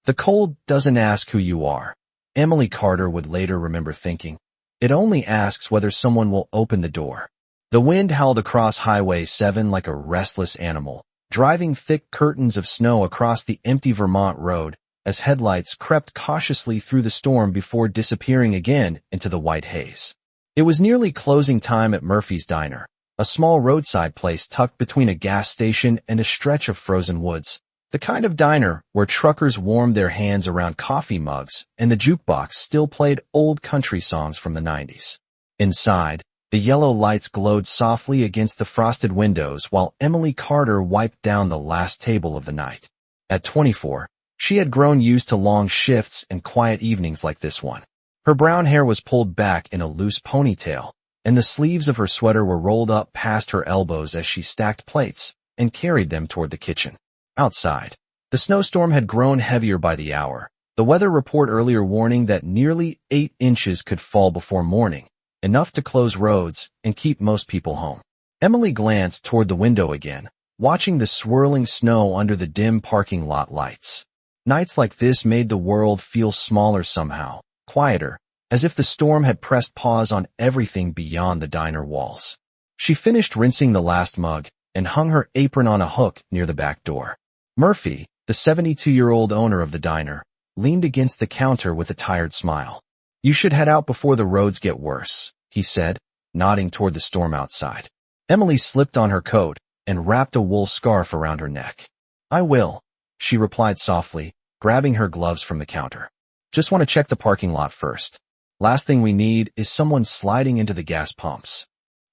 The cold doesn't ask who you are, Emily Carter would later remember thinking. It only asks whether someone will open the door. The wind howled across Highway 7 like a restless animal, driving thick curtains of snow across the empty Vermont road as headlights crept cautiously through the storm before disappearing again into the white haze. It was nearly closing time at Murphy's Diner, a small roadside place tucked between a gas station and a stretch of frozen woods. The kind of diner where truckers warmed their hands around coffee mugs and the jukebox still played old country songs from the 90s. Inside, the yellow lights glowed softly against the frosted windows while Emily Carter wiped down the last table of the night. At 24, she had grown used to long shifts and quiet evenings like this one. Her brown hair was pulled back in a loose ponytail, and the sleeves of her sweater were rolled up past her elbows as she stacked plates and carried them toward the kitchen. Outside, the snowstorm had grown heavier by the hour, the weather report earlier warning that nearly 8 inches could fall before morning, enough to close roads and keep most people home. Emily glanced toward the window again, watching the swirling snow under the dim parking lot lights. Nights like this made the world feel smaller somehow, quieter, as if the storm had pressed pause on everything beyond the diner walls. She finished rinsing the last mug and hung her apron on a hook near the back door. Murphy, the 72-year-old owner of the diner, leaned against the counter with a tired smile. "You should head out before the roads get worse," he said, nodding toward the storm outside. Emily slipped on her coat and wrapped a wool scarf around her neck. "I will," she replied softly, grabbing her gloves from the counter. "Just want to check the parking lot first. Last thing we need is someone sliding into the gas pumps."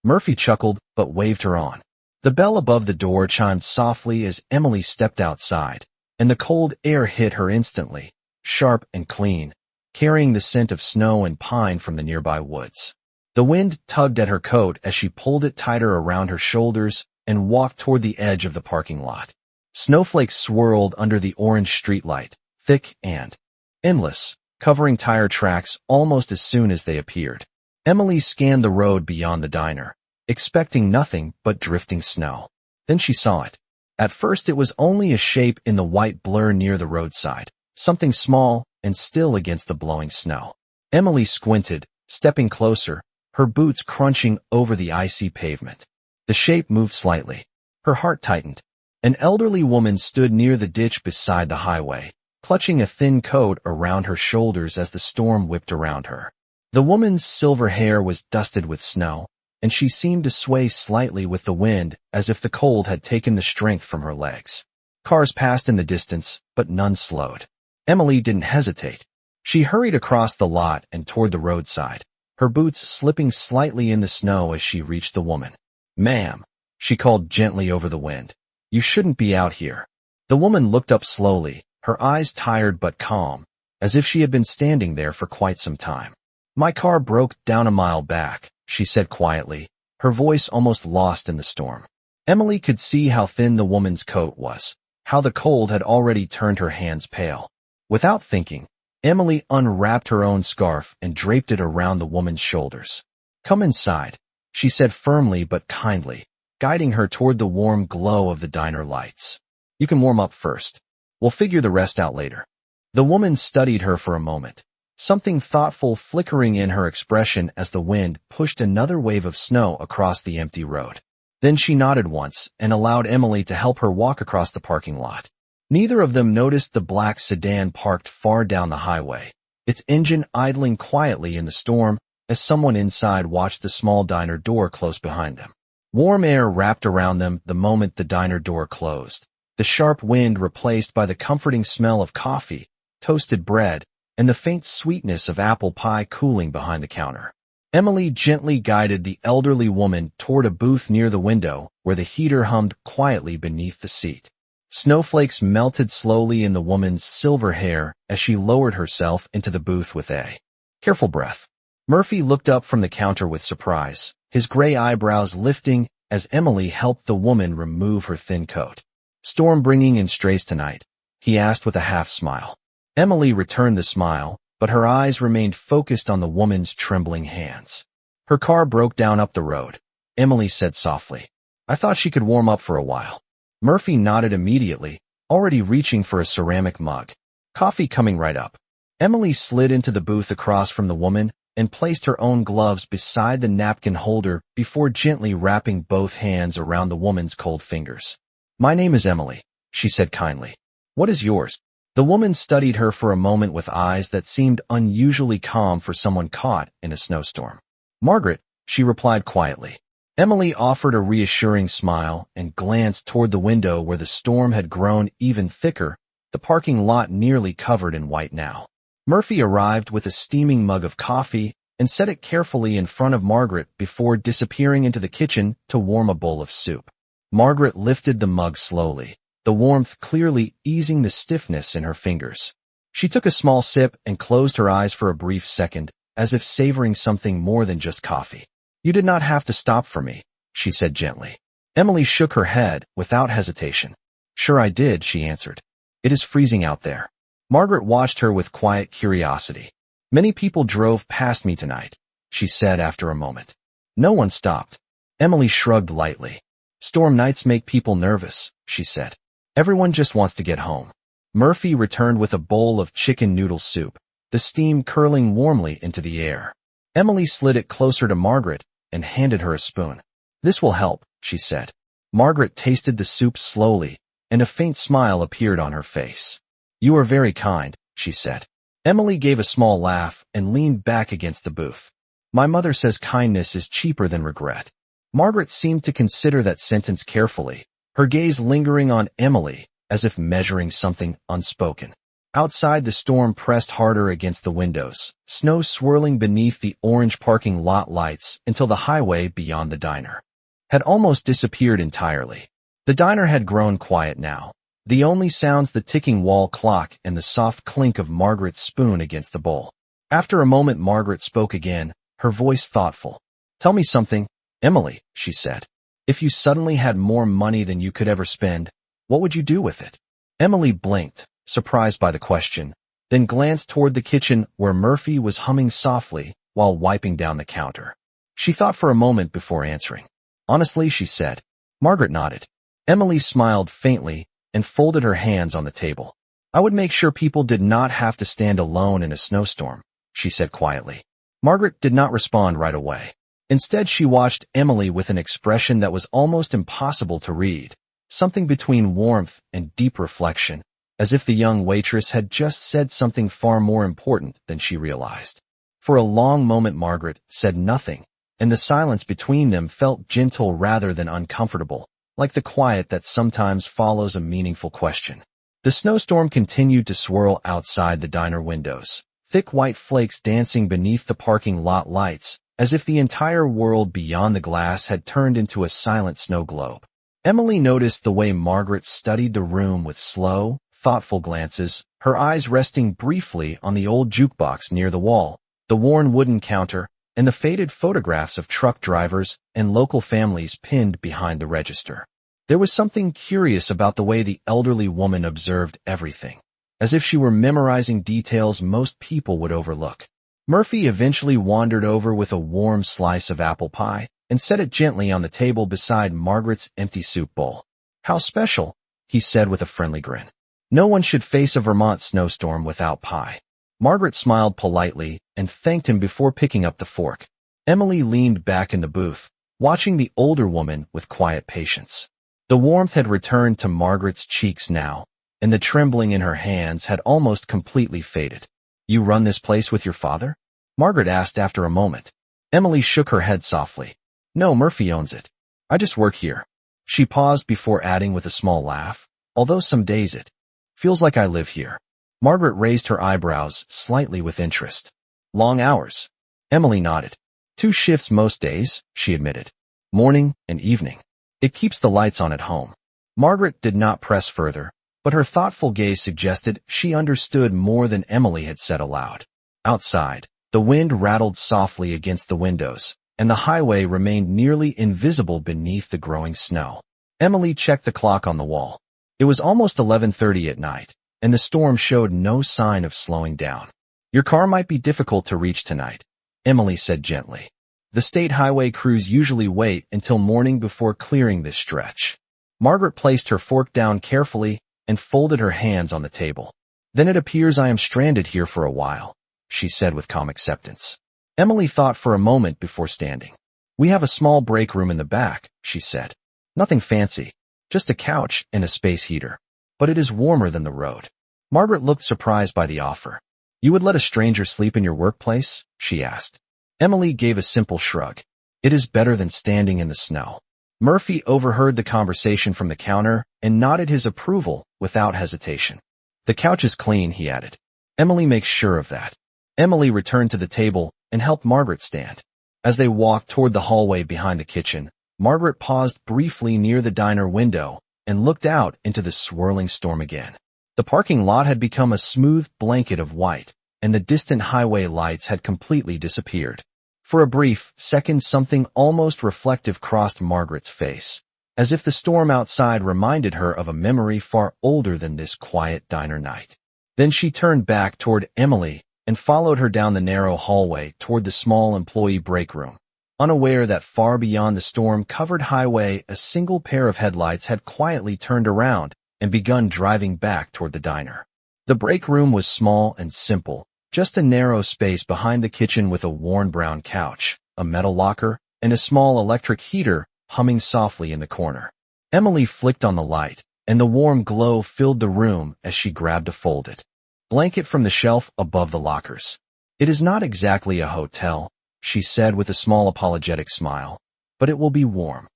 Murphy chuckled but waved her on. The bell above the door chimed softly as Emily stepped outside, and the cold air hit her instantly, sharp and clean, carrying the scent of snow and pine from the nearby woods. The wind tugged at her coat as she pulled it tighter around her shoulders and walked toward the edge of the parking lot. Snowflakes swirled under the orange streetlight, thick and endless, covering tire tracks almost as soon as they appeared. Emily scanned the road beyond the diner, expecting nothing but drifting snow. Then she saw it. At first it was only a shape in the white blur near the roadside, something small and still against the blowing snow. Emily squinted, stepping closer, her boots crunching over the icy pavement. The shape moved slightly. Her heart tightened. An elderly woman stood near the ditch beside the highway, clutching a thin coat around her shoulders as the storm whipped around her. The woman's silver hair was dusted with snow, and she seemed to sway slightly with the wind as if the cold had taken the strength from her legs. Cars passed in the distance, but none slowed. Emily didn't hesitate. She hurried across the lot and toward the roadside, her boots slipping slightly in the snow as she reached the woman. "Ma'am," she called gently over the wind. "You shouldn't be out here." The woman looked up slowly, her eyes tired but calm, as if she had been standing there for quite some time. "My car broke down a mile back," she said quietly, her voice almost lost in the storm. Emily could see how thin the woman's coat was, how the cold had already turned her hands pale. Without thinking, Emily unwrapped her own scarf and draped it around the woman's shoulders. "Come inside," she said firmly but kindly, guiding her toward the warm glow of the diner lights. "You can warm up first. We'll figure the rest out later." The woman studied her for a moment, something thoughtful flickering in her expression as the wind pushed another wave of snow across the empty road. Then she nodded once and allowed Emily to help her walk across the parking lot. Neither of them noticed the black sedan parked far down the highway, its engine idling quietly in the storm as someone inside watched the small diner door close behind them. Warm air wrapped around them the moment the diner door closed, the sharp wind replaced by the comforting smell of coffee, toasted bread, and the faint sweetness of apple pie cooling behind the counter. Emily gently guided the elderly woman toward a booth near the window where the heater hummed quietly beneath the seat. Snowflakes melted slowly in the woman's silver hair as she lowered herself into the booth with a careful breath. Murphy looked up from the counter with surprise, his gray eyebrows lifting as Emily helped the woman remove her thin coat. "Storm bringing in strays tonight?" he asked with a half smile. Emily returned the smile, but her eyes remained focused on the woman's trembling hands. "Her car broke down up the road," Emily said softly. "I thought she could warm up for a while." Murphy nodded immediately, already reaching for a ceramic mug. Coffee coming right up. Emily slid into the booth across from the woman and placed her own gloves beside the napkin holder before gently wrapping both hands around the woman's cold fingers. My name is Emily, she said kindly. What is yours? The woman studied her for a moment with eyes that seemed unusually calm for someone caught in a snowstorm. Margaret, she replied quietly. Emily offered a reassuring smile and glanced toward the window where the storm had grown even thicker, the parking lot nearly covered in white now. Murphy arrived with a steaming mug of coffee and set it carefully in front of Margaret before disappearing into the kitchen to warm a bowl of soup. Margaret lifted the mug slowly, the warmth clearly easing the stiffness in her fingers. She took a small sip and closed her eyes for a brief second, as if savoring something more than just coffee. You did not have to stop for me, she said gently. Emily shook her head without hesitation. Sure I did, she answered. It is freezing out there. Margaret watched her with quiet curiosity. Many people drove past me tonight, she said after a moment. No one stopped. Emily shrugged lightly. Storm nights make people nervous, she said. Everyone just wants to get home. Murphy returned with a bowl of chicken noodle soup, the steam curling warmly into the air. Emily slid it closer to Margaret and handed her a spoon. This will help, she said. Margaret tasted the soup slowly, and a faint smile appeared on her face. You are very kind, she said. Emily gave a small laugh and leaned back against the booth. My mother says kindness is cheaper than regret. Margaret seemed to consider that sentence carefully, her gaze lingering on Emily as if measuring something unspoken. Outside, the storm pressed harder against the windows, snow swirling beneath the orange parking lot lights until the highway beyond the diner had almost disappeared entirely. The diner had grown quiet now, the only sounds the ticking wall clock and the soft clink of Margaret's spoon against the bowl. After a moment, Margaret spoke again, her voice thoughtful. Tell me something, Emily, she said. If you suddenly had more money than you could ever spend, what would you do with it? Emily blinked, surprised by the question, then glanced toward the kitchen where Murphy was humming softly while wiping down the counter. She thought for a moment before answering. Honestly, she said. Margaret nodded. Emily smiled faintly and folded her hands on the table. I would make sure people did not have to stand alone in a snowstorm, she said quietly. Margaret did not respond right away. Instead, she watched Emily with an expression that was almost impossible to read, something between warmth and deep reflection, as if the young waitress had just said something far more important than she realized. For a long moment, Margaret said nothing, and the silence between them felt gentle rather than uncomfortable, like the quiet that sometimes follows a meaningful question. The snowstorm continued to swirl outside the diner windows, thick white flakes dancing beneath the parking lot lights, as if the entire world beyond the glass had turned into a silent snow globe. Emily noticed the way Margaret studied the room with slow, thoughtful glances, her eyes resting briefly on the old jukebox near the wall, the worn wooden counter, and the faded photographs of truck drivers and local families pinned behind the register. There was something curious about the way the elderly woman observed everything, as if she were memorizing details most people would overlook. Murphy eventually wandered over with a warm slice of apple pie and set it gently on the table beside Margaret's empty soup bowl. How special, he said with a friendly grin. No one should face a Vermont snowstorm without pie. Margaret smiled politely and thanked him before picking up the fork. Emily leaned back in the booth, watching the older woman with quiet patience. The warmth had returned to Margaret's cheeks now, and the trembling in her hands had almost completely faded. You run this place with your father? Margaret asked after a moment. Emily shook her head softly. No, Murphy owns it. I just work here. She paused before adding with a small laugh, although some days it feels like I live here. Margaret raised her eyebrows slightly with interest. Long hours. Emily nodded. 2 shifts most days, she admitted. Morning and evening. It keeps the lights on at home. Margaret did not press further, but her thoughtful gaze suggested she understood more than Emily had said aloud. Outside, the wind rattled softly against the windows, and the highway remained nearly invisible beneath the growing snow. Emily checked the clock on the wall. It was almost 11:30 at night, and the storm showed no sign of slowing down. Your car might be difficult to reach tonight, Emily said gently. The state highway crews usually wait until morning before clearing this stretch. Margaret placed her fork down carefully and folded her hands on the table. Then it appears I am stranded here for a while, she said with calm acceptance. Emily thought for a moment before standing. We have a small break room in the back, she said. Nothing fancy, just a couch and a space heater. But it is warmer than the road. Margaret looked surprised by the offer. You would let a stranger sleep in your workplace? She asked. Emily gave a simple shrug. It is better than standing in the snow. Murphy overheard the conversation from the counter and nodded his approval without hesitation. The couch is clean, he added. Emily makes sure of that. Emily returned to the table and helped Margaret stand. As they walked toward the hallway behind the kitchen, Margaret paused briefly near the diner window and looked out into the swirling storm again. The parking lot had become a smooth blanket of white, and the distant highway lights had completely disappeared. For a brief second, something almost reflective crossed Margaret's face, as if the storm outside reminded her of a memory far older than this quiet diner night. Then she turned back toward Emily and followed her down the narrow hallway toward the small employee break room, unaware that far beyond the storm-covered highway a single pair of headlights had quietly turned around and begun driving back toward the diner. The break room was small and simple, just a narrow space behind the kitchen with a worn brown couch, a metal locker, and a small electric heater humming softly in the corner. Emily flicked on the light, and the warm glow filled the room as she grabbed a folded blanket from the shelf above the lockers. It is not exactly a hotel, she said with a small apologetic smile, but it will be warm.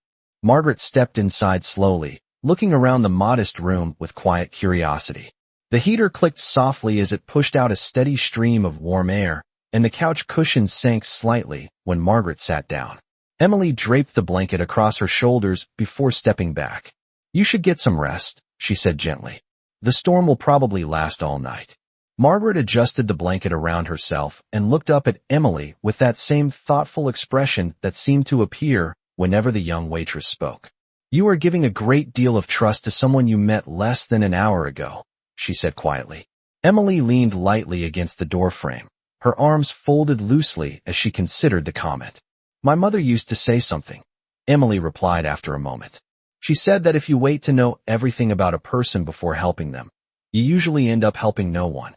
Margaret stepped inside slowly, looking around the modest room with quiet curiosity. The heater clicked softly as it pushed out a steady stream of warm air, and the couch cushions sank slightly when Margaret sat down. Emily draped the blanket across her shoulders before stepping back. You should get some rest, she said gently. The storm will probably last all night. Margaret adjusted the blanket around herself and looked up at Emily with that same thoughtful expression that seemed to appear whenever the young waitress spoke. You are giving a great deal of trust to someone you met less than an hour ago, she said quietly. Emily leaned lightly against the doorframe, her arms folded loosely as she considered the comment. My mother used to say something, Emily replied after a moment. She said that if you wait to know everything about a person before helping them, you usually end up helping no one.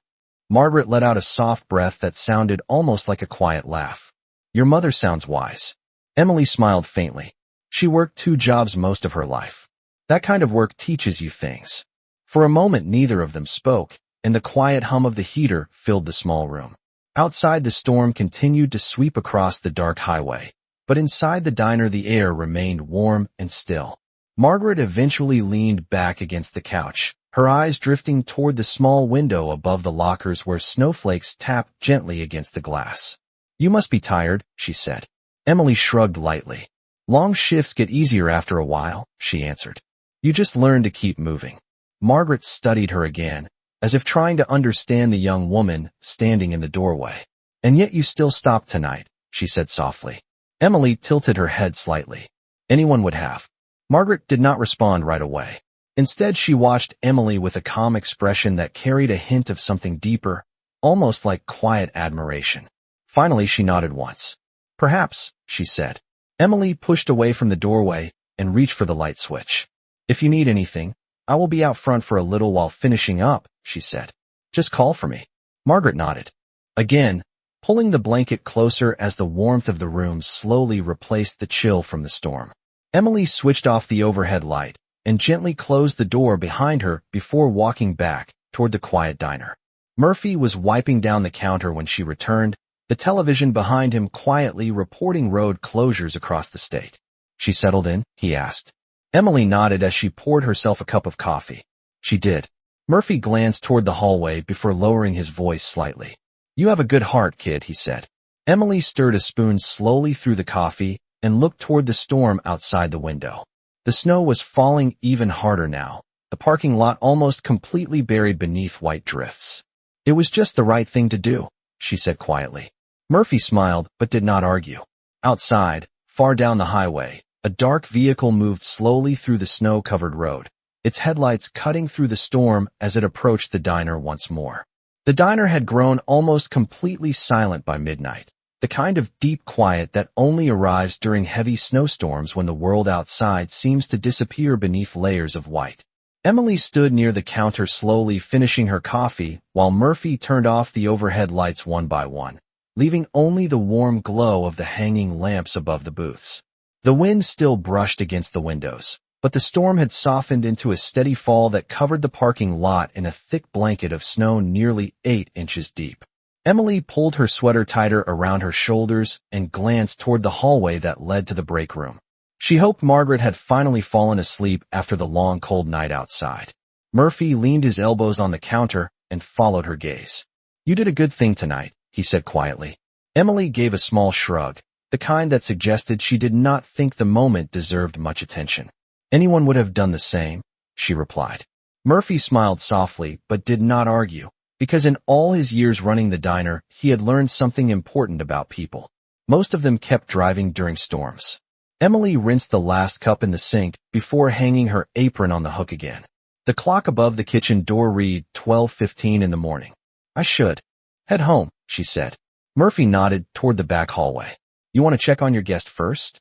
Margaret let out a soft breath that sounded almost like a quiet laugh. Your mother sounds wise. Emily smiled faintly. She worked 2 jobs most of her life. That kind of work teaches you things. For a moment neither of them spoke, and the quiet hum of the heater filled the small room. Outside the storm continued to sweep across the dark highway, but inside the diner the air remained warm and still. Margaret eventually leaned back against the couch, her eyes drifting toward the small window above the lockers where snowflakes tapped gently against the glass. You must be tired, she said. Emily shrugged lightly. Long shifts get easier after a while, she answered. You just learn to keep moving. Margaret studied her again, as if trying to understand the young woman standing in the doorway. And yet you still stopped tonight, she said softly. Emily tilted her head slightly. Anyone would have. Margaret did not respond right away. Instead, she watched Emily with a calm expression that carried a hint of something deeper, almost like quiet admiration. Finally, she nodded once. Perhaps, she said. Emily pushed away from the doorway and reached for the light switch. If you need anything, I will be out front for a little while finishing up, she said. Just call for me. Margaret nodded. Again, pulling the blanket closer as the warmth of the room slowly replaced the chill from the storm. Emily switched off the overhead light and gently closed the door behind her before walking back toward the quiet diner. Murphy was wiping down the counter when she returned, the television behind him quietly reporting road closures across the state. She settled in, he asked. Emily nodded as she poured herself a cup of coffee. She did. Murphy glanced toward the hallway before lowering his voice slightly. You have a good heart, kid, he said. Emily stirred a spoon slowly through the coffee and looked toward the storm outside the window. The snow was falling even harder now, the parking lot almost completely buried beneath white drifts. It was just the right thing to do, she said quietly. Murphy smiled but did not argue. Outside, far down the highway, a dark vehicle moved slowly through the snow-covered road, its headlights cutting through the storm as it approached the diner once more. The diner had grown almost completely silent by midnight, the kind of deep quiet that only arrives during heavy snowstorms when the world outside seems to disappear beneath layers of white. Emily stood near the counter slowly finishing her coffee while Murphy turned off the overhead lights one by one, leaving only the warm glow of the hanging lamps above the booths. The wind still brushed against the windows, but the storm had softened into a steady fall that covered the parking lot in a thick blanket of snow nearly 8 inches deep. Emily pulled her sweater tighter around her shoulders and glanced toward the hallway that led to the break room. She hoped Margaret had finally fallen asleep after the long cold night outside. Murphy leaned his elbows on the counter and followed her gaze. "You did a good thing tonight," he said quietly. Emily gave a small shrug, the kind that suggested she did not think the moment deserved much attention. "Anyone would have done the same," she replied. Murphy smiled softly but did not argue, because in all his years running the diner, he had learned something important about people. Most of them kept driving during storms. Emily rinsed the last cup in the sink before hanging her apron on the hook again. The clock above the kitchen door read 12:15 in the morning. "I should head home," she said. Murphy nodded toward the back hallway. "You want to check on your guest first?"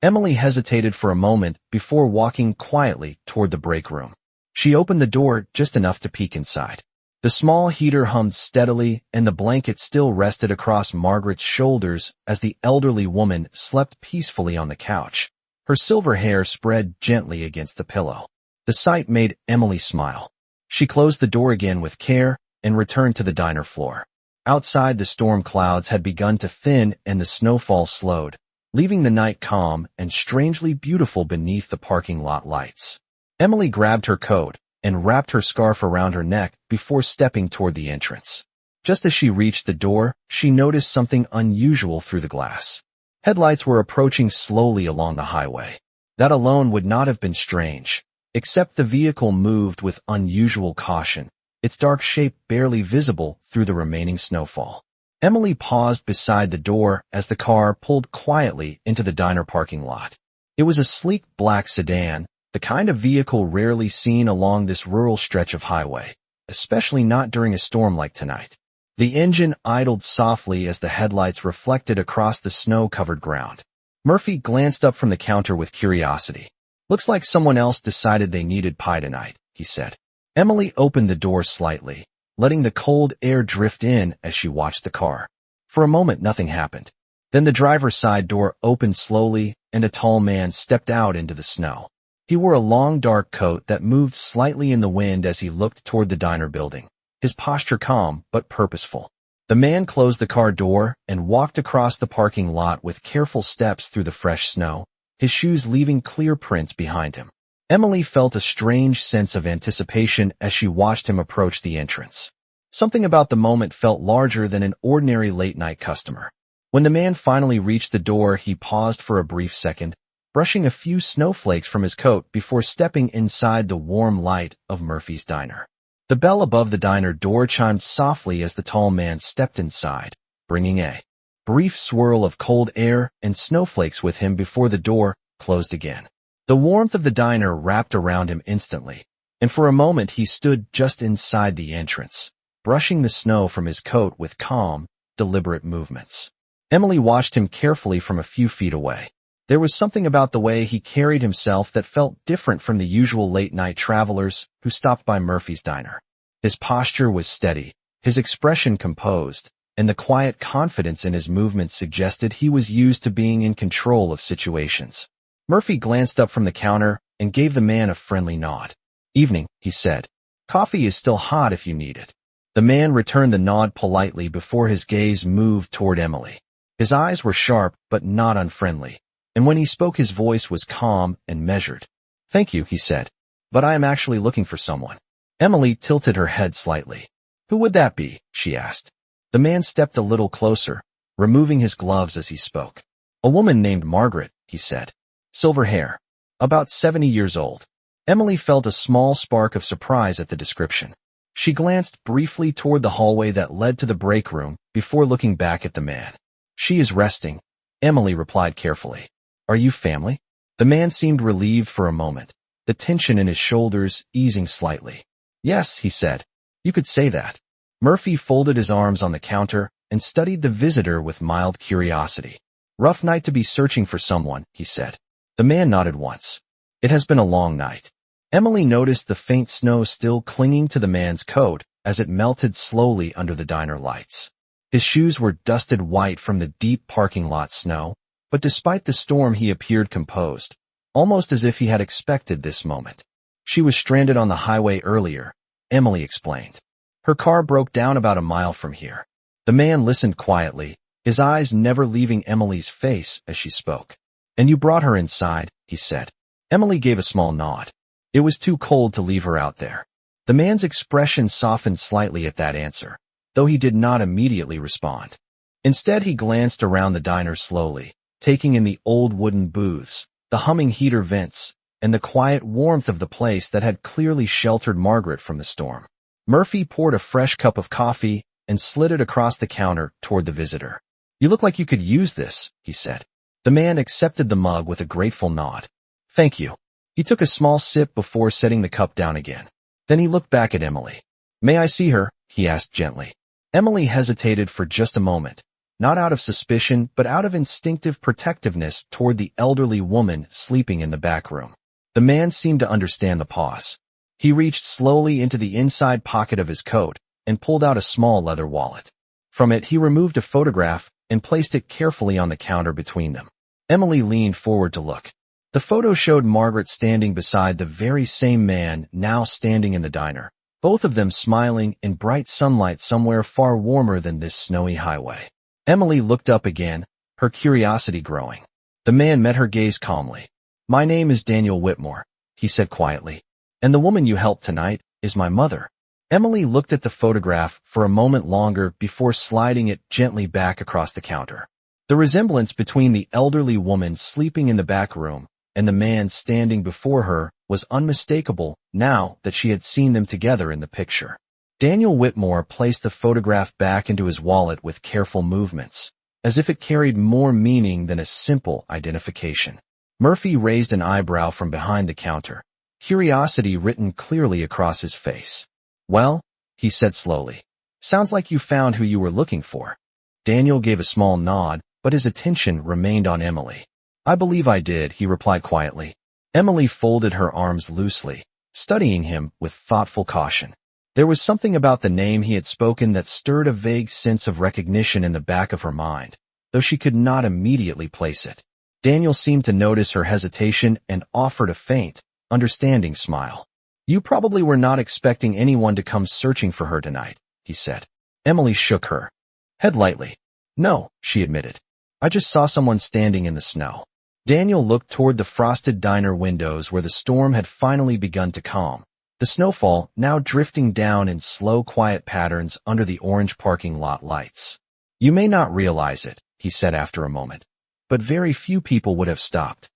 Emily hesitated for a moment before walking quietly toward the break room. She opened the door just enough to peek inside. The small heater hummed steadily and the blanket still rested across Margaret's shoulders as the elderly woman slept peacefully on the couch, her silver hair spread gently against the pillow. The sight made Emily smile. She closed the door again with care and returned to the diner floor. Outside, the storm clouds had begun to thin and the snowfall slowed, leaving the night calm and strangely beautiful beneath the parking lot lights. Emily grabbed her coat and wrapped her scarf around her neck before stepping toward the entrance. Just as she reached the door, she noticed something unusual through the glass. Headlights were approaching slowly along the highway. That alone would not have been strange, except the vehicle moved with unusual caution, its dark shape barely visible through the remaining snowfall. Emily paused beside the door as the car pulled quietly into the diner parking lot. It was a sleek black sedan, the kind of vehicle rarely seen along this rural stretch of highway, especially not during a storm like tonight. The engine idled softly as the headlights reflected across the snow-covered ground. Murphy glanced up from the counter with curiosity. "Looks like someone else decided they needed pie tonight," he said. Emily opened the door slightly, letting the cold air drift in as she watched the car. For a moment, nothing happened. Then the driver's side door opened slowly and a tall man stepped out into the snow. He wore a long dark coat that moved slightly in the wind as he looked toward the diner building, his posture calm but purposeful. The man closed the car door and walked across the parking lot with careful steps through the fresh snow, his shoes leaving clear prints behind him. Emily felt a strange sense of anticipation as she watched him approach the entrance. Something about the moment felt larger than an ordinary late-night customer. When the man finally reached the door, he paused for a brief second, brushing a few snowflakes from his coat before stepping inside the warm light of Murphy's diner. The bell above the diner door chimed softly as the tall man stepped inside, bringing a brief swirl of cold air and snowflakes with him before the door closed again. The warmth of the diner wrapped around him instantly, and for a moment he stood just inside the entrance, brushing the snow from his coat with calm, deliberate movements. Emily watched him carefully from a few feet away. There was something about the way he carried himself that felt different from the usual late-night travelers who stopped by Murphy's diner. His posture was steady, his expression composed, and the quiet confidence in his movements suggested he was used to being in control of situations. Murphy glanced up from the counter and gave the man a friendly nod. "Evening," he said. "Coffee is still hot if you need it." The man returned the nod politely before his gaze moved toward Emily. His eyes were sharp but not unfriendly, and when he spoke his voice was calm and measured. "Thank you," he said, "but I am actually looking for someone." Emily tilted her head slightly. "Who would that be?" she asked. The man stepped a little closer, removing his gloves as he spoke. "A woman named Margaret," he said. "Silver hair. About 70 years old." Emily felt a small spark of surprise at the description. She glanced briefly toward the hallway that led to the break room before looking back at the man. "She is resting," Emily replied carefully. "Are you family?" The man seemed relieved for a moment, the tension in his shoulders easing slightly. "Yes," he said. "You could say that." Murphy folded his arms on the counter and studied the visitor with mild curiosity. "Rough night to be searching for someone," he said. The man nodded once. "It has been a long night." Emily noticed the faint snow still clinging to the man's coat as it melted slowly under the diner lights. His shoes were dusted white from the deep parking lot snow, but despite the storm he appeared composed, almost as if he had expected this moment. She was stranded on the highway earlier, Emily explained. Her car broke down about a mile from here. The man listened quietly, his eyes never leaving Emily's face as she spoke. And you brought her inside, he said. Emily gave a small nod. It was too cold to leave her out there. The man's expression softened slightly at that answer, though he did not immediately respond. Instead, he glanced around the diner slowly, taking in the old wooden booths, the humming heater vents, and the quiet warmth of the place that had clearly sheltered Margaret from the storm. Murphy poured a fresh cup of coffee and slid it across the counter toward the visitor. You look like you could use this, he said. The man accepted the mug with a grateful nod. Thank you. He took a small sip before setting the cup down again. Then he looked back at Emily. May I see her? He asked gently. Emily hesitated for just a moment, not out of suspicion, but out of instinctive protectiveness toward the elderly woman sleeping in the back room. The man seemed to understand the pause. He reached slowly into the inside pocket of his coat and pulled out a small leather wallet. From it, he removed a photograph and placed it carefully on the counter between them. Emily leaned forward to look. The photo showed Margaret standing beside the very same man now standing in the diner, both of them smiling in bright sunlight somewhere far warmer than this snowy highway. Emily looked up again, her curiosity growing. The man met her gaze calmly. My name is Daniel Whitmore, he said quietly, and the woman you helped tonight is my mother. Emily looked at the photograph for a moment longer before sliding it gently back across the counter. The resemblance between the elderly woman sleeping in the back room and the man standing before her was unmistakable now that she had seen them together in the picture. Daniel Whitmore placed the photograph back into his wallet with careful movements, as if it carried more meaning than a simple identification. Murphy raised an eyebrow from behind the counter, curiosity written clearly across his face. Well, he said slowly, sounds like you found who you were looking for. Daniel gave a small nod, but his attention remained on Emily. I believe I did, he replied quietly. Emily folded her arms loosely, studying him with thoughtful caution. There was something about the name he had spoken that stirred a vague sense of recognition in the back of her mind, though she could not immediately place it. Daniel seemed to notice her hesitation and offered a faint, understanding smile. You probably were not expecting anyone to come searching for her tonight, he said. Emily shook her head lightly. No, she admitted. I just saw someone standing in the snow. Daniel looked toward the frosted diner windows where the storm had finally begun to calm, the snowfall now drifting down in slow, quiet patterns under the orange parking lot lights. You may not realize it, he said after a moment, but very few people would have stopped.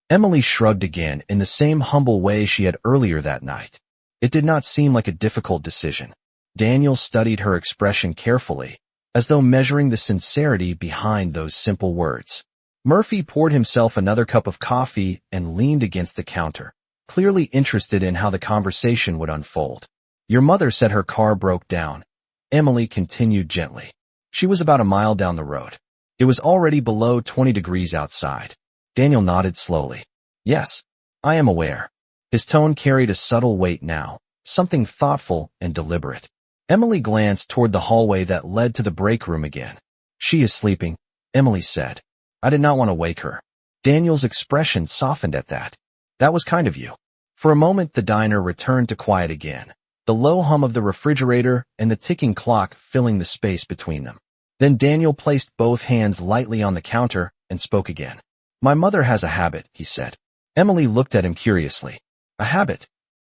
Emily shrugged again in the same humble way she had earlier that night. It did not seem like a difficult decision. Daniel studied her expression carefully, as though measuring the sincerity behind those simple words. Murphy poured himself another cup of coffee and leaned against the counter, clearly interested in how the conversation would unfold. Your mother said her car broke down, Emily continued gently. She was about a mile down the road. It was already below 20 degrees outside. Daniel nodded slowly. Yes, I am aware. His tone carried a subtle weight now, something thoughtful and deliberate. Emily glanced toward the hallway that led to the break room again. She is sleeping, Emily said. I did not want to wake her. Daniel's expression softened at that. That was kind of you. For a moment the diner returned to quiet again, the low hum of the refrigerator and the ticking clock filling the space between them. Then Daniel placed both hands lightly on the counter and spoke again. My mother has a habit, he said. Emily looked at him curiously. A habit?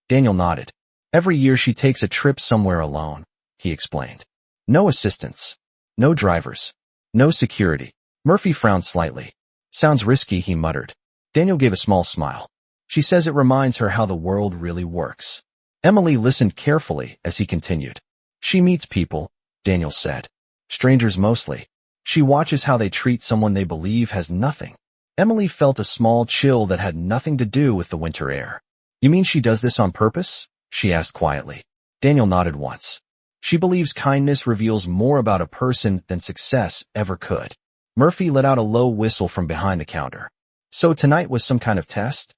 Daniel nodded. Every year she takes a trip somewhere alone, he explained. No assistants. No drivers. No security. Murphy frowned slightly. Sounds risky, he muttered. Daniel gave a small smile. She says it reminds her how the world really works. Emily listened carefully as he continued. She meets people, Daniel said. Strangers mostly. She watches how they treat someone they believe has nothing. Emily felt a small chill that had nothing to do with the winter air. You mean she does this on purpose? She asked quietly. Daniel nodded once. She believes kindness reveals more about a person than success ever could. Murphy let out a low whistle from behind the counter. So tonight was some kind of test?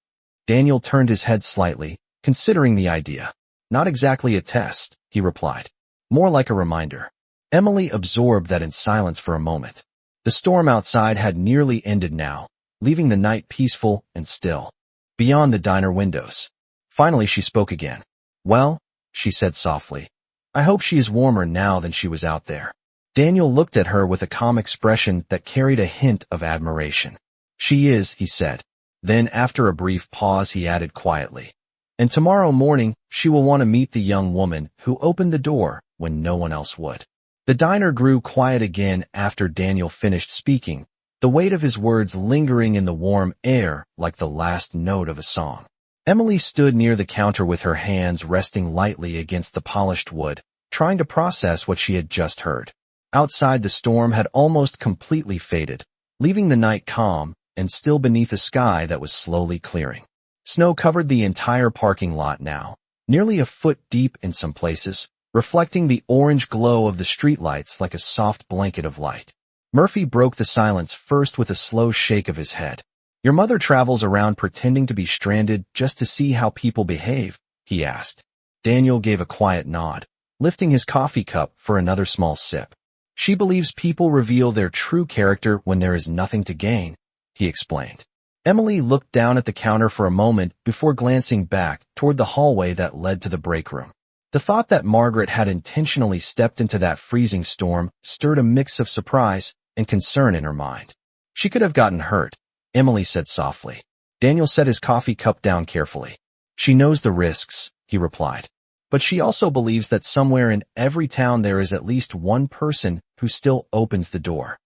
Daniel turned his head slightly, considering the idea. Not exactly a test, he replied. More like a reminder. Emily absorbed that in silence for a moment. The storm outside had nearly ended now, leaving the night peaceful and still. Beyond the diner windows. Finally she spoke again. Well, she said softly, I hope she is warmer now than she was out there. Daniel looked at her with a calm expression that carried a hint of admiration. She is, he said. Then after a brief pause he added quietly. And tomorrow morning she will want to meet the young woman who opened the door when no one else would. The diner grew quiet again after Daniel finished speaking, the weight of his words lingering in the warm air like the last note of a song. Emily stood near the counter with her hands resting lightly against the polished wood, trying to process what she had just heard. Outside the storm had almost completely faded, leaving the night calm and still beneath a sky that was slowly clearing. Snow covered the entire parking lot now, nearly a foot deep in some places, reflecting the orange glow of the streetlights like a soft blanket of light. Murphy broke the silence first with a slow shake of his head. Your mother travels around pretending to be stranded just to see how people behave, he asked. Daniel gave a quiet nod, lifting his coffee cup for another small sip. She believes people reveal their true character when there is nothing to gain, he explained. Emily looked down at the counter for a moment before glancing back toward the hallway that led to the break room. The thought that Margaret had intentionally stepped into that freezing storm stirred a mix of surprise and concern in her mind. She could have gotten hurt, Emily said softly. Daniel set his coffee cup down carefully. She knows the risks, he replied. But she also believes that somewhere in every town there is at least one person who still opens the door.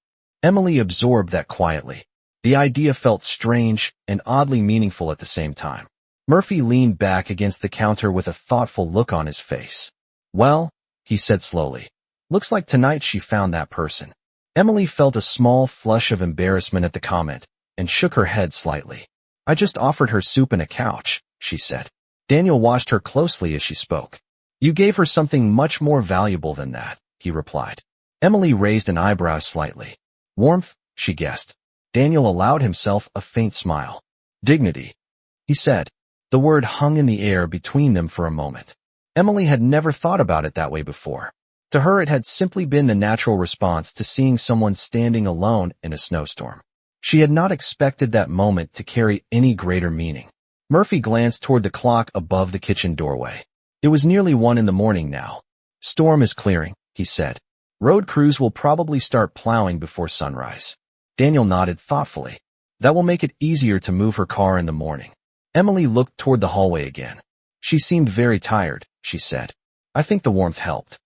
Emily absorbed that quietly. The idea felt strange and oddly meaningful at the same time. Murphy leaned back against the counter with a thoughtful look on his face. Well, he said slowly, looks like tonight she found that person. Emily felt a small flush of embarrassment at the comment and shook her head slightly. I just offered her soup and a couch, she said. Daniel watched her closely as she spoke. You gave her something much more valuable than that, he replied. Emily raised an eyebrow slightly. Warmth, she guessed. Daniel allowed himself a faint smile. Dignity, he said. The word hung in the air between them for a moment. Emily had never thought about it that way before. To her it had simply been the natural response to seeing someone standing alone in a snowstorm. She had not expected that moment to carry any greater meaning. Murphy glanced toward the clock above the kitchen doorway. It was nearly 1 a.m. now. Storm is clearing, he said. Road crews will probably start plowing before sunrise. Daniel nodded thoughtfully. That will make it easier to move her car in the morning. Emily looked toward the hallway again. She seemed very tired, she said. I think the warmth helped.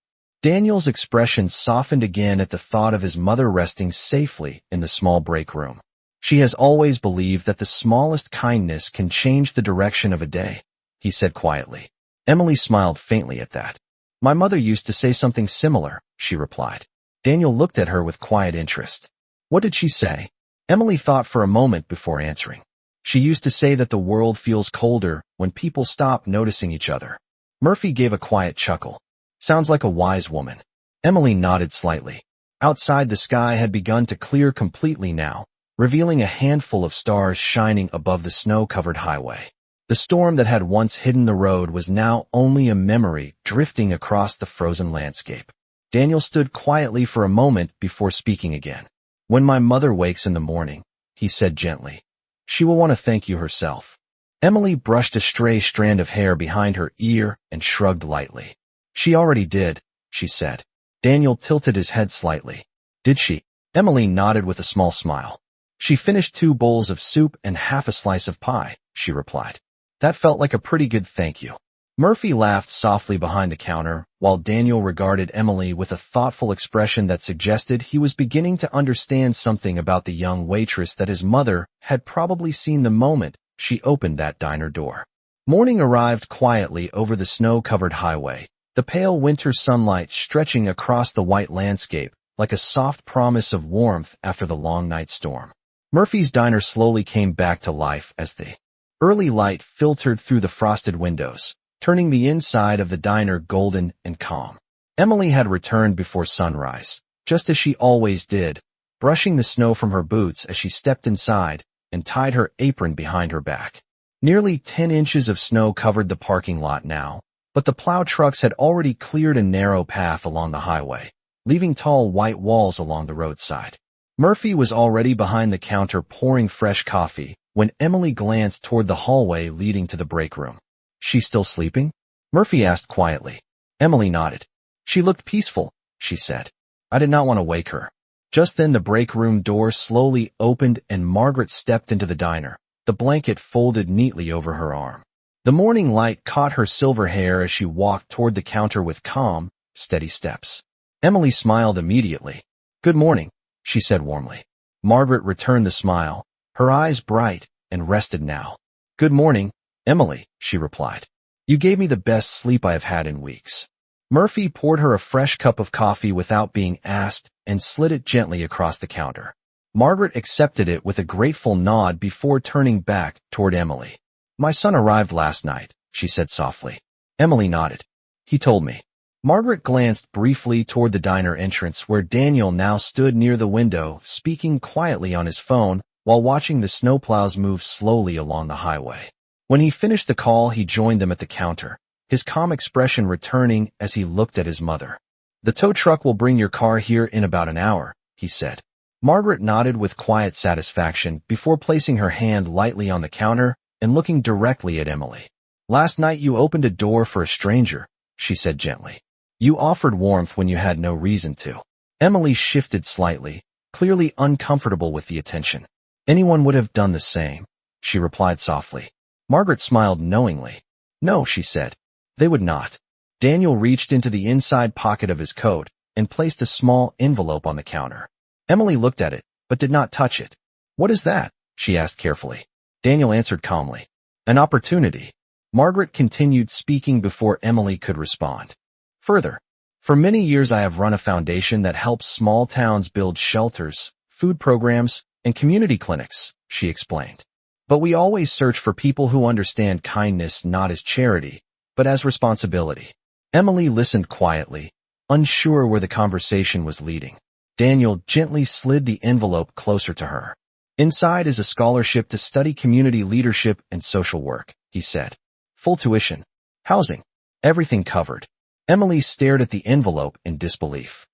Daniel's expression softened again at the thought of his mother resting safely in the small break room. She has always believed that the smallest kindness can change the direction of a day, he said quietly. Emily smiled faintly at that. My mother used to say something similar, she replied. Daniel looked at her with quiet interest. What did she say? Emily thought for a moment before answering. She used to say that the world feels colder when people stop noticing each other. Murphy gave a quiet chuckle. Sounds like a wise woman. Emily nodded slightly. Outside the sky had begun to clear completely now, revealing a handful of stars shining above the snow-covered highway. The storm that had once hidden the road was now only a memory drifting across the frozen landscape. Daniel stood quietly for a moment before speaking again. When my mother wakes in the morning, he said gently, she will want to thank you herself. Emily brushed a stray strand of hair behind her ear and shrugged lightly. She already did, she said. Daniel tilted his head slightly. Did she? Emily nodded with a small smile. She finished 2 bowls of soup and half a slice of pie, she replied. That felt like a pretty good thank you. Murphy laughed softly behind the counter, while Daniel regarded Emily with a thoughtful expression that suggested he was beginning to understand something about the young waitress that his mother had probably seen the moment she opened that diner door. Morning arrived quietly over the snow-covered highway, the pale winter sunlight stretching across the white landscape like a soft promise of warmth after the long night storm. Murphy's diner slowly came back to life as the early light filtered through the frosted windows, turning the inside of the diner golden and calm. Emily had returned before sunrise, just as she always did, brushing the snow from her boots as she stepped inside and tied her apron behind her back. Nearly 10 inches of snow covered the parking lot now, but the plow trucks had already cleared a narrow path along the highway, leaving tall white walls along the roadside. Murphy was already behind the counter pouring fresh coffee when Emily glanced toward the hallway leading to the break room. "She still sleeping?" Murphy asked quietly. Emily nodded. "She looked peaceful," she said. "I did not want to wake her." Just then the break room door slowly opened and Margaret stepped into the diner, the blanket folded neatly over her arm. The morning light caught her silver hair as she walked toward the counter with calm, steady steps. Emily smiled immediately. "Good morning," she said warmly. Margaret returned the smile, her eyes bright and rested now. "Good morning, Emily," she replied. "You gave me the best sleep I have had in weeks." Murphy poured her a fresh cup of coffee without being asked and slid it gently across the counter. Margaret accepted it with a grateful nod before turning back toward Emily. "My son arrived last night," she said softly. Emily nodded. "He told me." Margaret glanced briefly toward the diner entrance where Daniel now stood near the window, speaking quietly on his phone while watching the snowplows move slowly along the highway. When he finished the call, he joined them at the counter, his calm expression returning as he looked at his mother. "The tow truck will bring your car here in about an hour," he said. Margaret nodded with quiet satisfaction before placing her hand lightly on the counter and looking directly at Emily. "Last night you opened a door for a stranger," she said gently. "You offered warmth when you had no reason to." Emily shifted slightly, clearly uncomfortable with the attention. "Anyone would have done the same," she replied softly. Margaret smiled knowingly. "No," she said. "They would not." Daniel reached into the inside pocket of his coat and placed a small envelope on the counter. Emily looked at it, but did not touch it. "What is that?" she asked carefully. Daniel answered calmly. "An opportunity." Margaret continued speaking before Emily could respond. Further, "For many years I have run a foundation that helps small towns build shelters, food programs, and community clinics," she explained. "But we always search for people who understand kindness not as charity, but as responsibility." Emily listened quietly, unsure where the conversation was leading. Daniel gently slid the envelope closer to her. "Inside is a scholarship to study community leadership and social work," he said. "Full tuition, housing, everything covered." Emily stared at the envelope in disbelief.